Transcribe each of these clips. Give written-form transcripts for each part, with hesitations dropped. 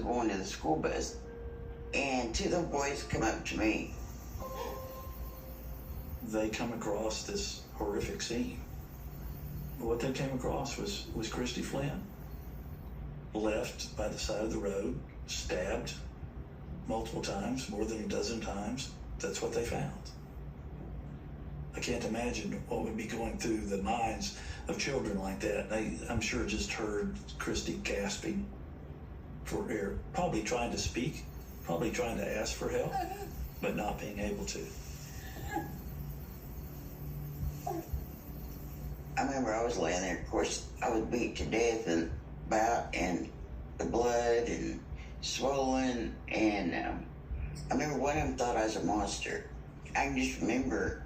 going to the school bus, and two of the boys come up to me. They come across this horrific scene. What they came across was Christy Flynn, left by the side of the road, stabbed multiple times, more than a dozen times. That's what they found. I can't imagine what would be going through the minds of children like that. I'm sure just heard Christy gasping for air, probably trying to speak, probably trying to ask for help, but not being able to. I remember I was laying there. Of course, I was beat to death and and the blood and swollen. And I remember one of them thought I was a monster. I can just remember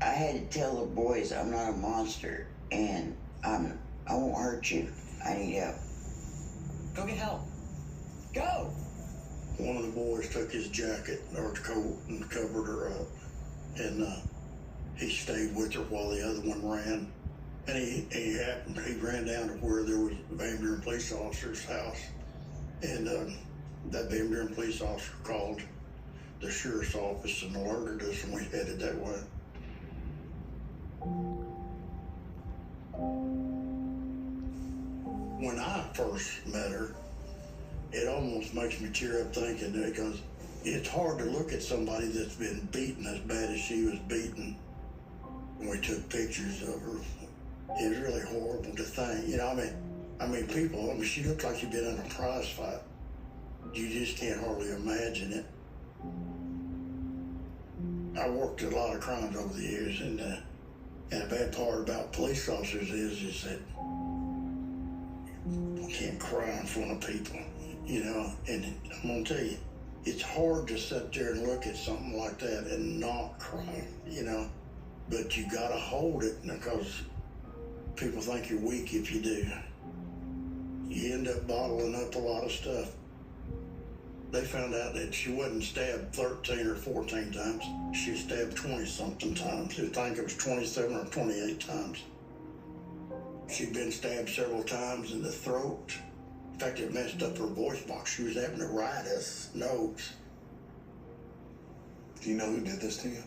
I had to tell the boys I'm not a monster and I won't hurt you. I need help. Go get help. Go! One of the boys took his jacket or his coat and covered her up. And he stayed with her while the other one ran. And he ran down to where there was a Van Buren police officer's house. And that Van Buren police officer called the sheriff's office and alerted us, and we headed that way. When I first met her, it almost makes me tear up thinking that, because it's hard to look at somebody that's been beaten as bad as she was beaten. When we took pictures of her, it was really horrible to think. You know, I mean, she looked like she'd been in a prize fight. You just can't hardly imagine it. I worked a lot of crimes over the years, and the bad part about police officers is that you can't cry in front of people, you know. And I'm gonna tell you, it's hard to sit there and look at something like that and not cry, you know. But you gotta hold it, because people think you're weak if you do. You end up bottling up a lot of stuff. They found out that she wasn't stabbed 13 or 14 times. She was stabbed 20-something times. I think it was 27 or 28 times. She'd been stabbed several times in the throat. In fact, it messed up her voice box. She was having neuritis, nose. Do you know who did this to you?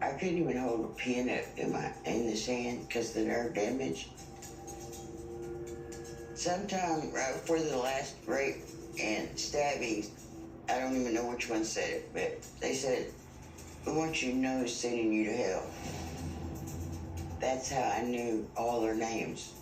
I couldn't even hold a pen in this hand because of the nerve damage. Sometime right before the last rape and stabbing, I don't even know which one said it, but they said, "We want you to know who's sending you to hell." That's how I knew all their names.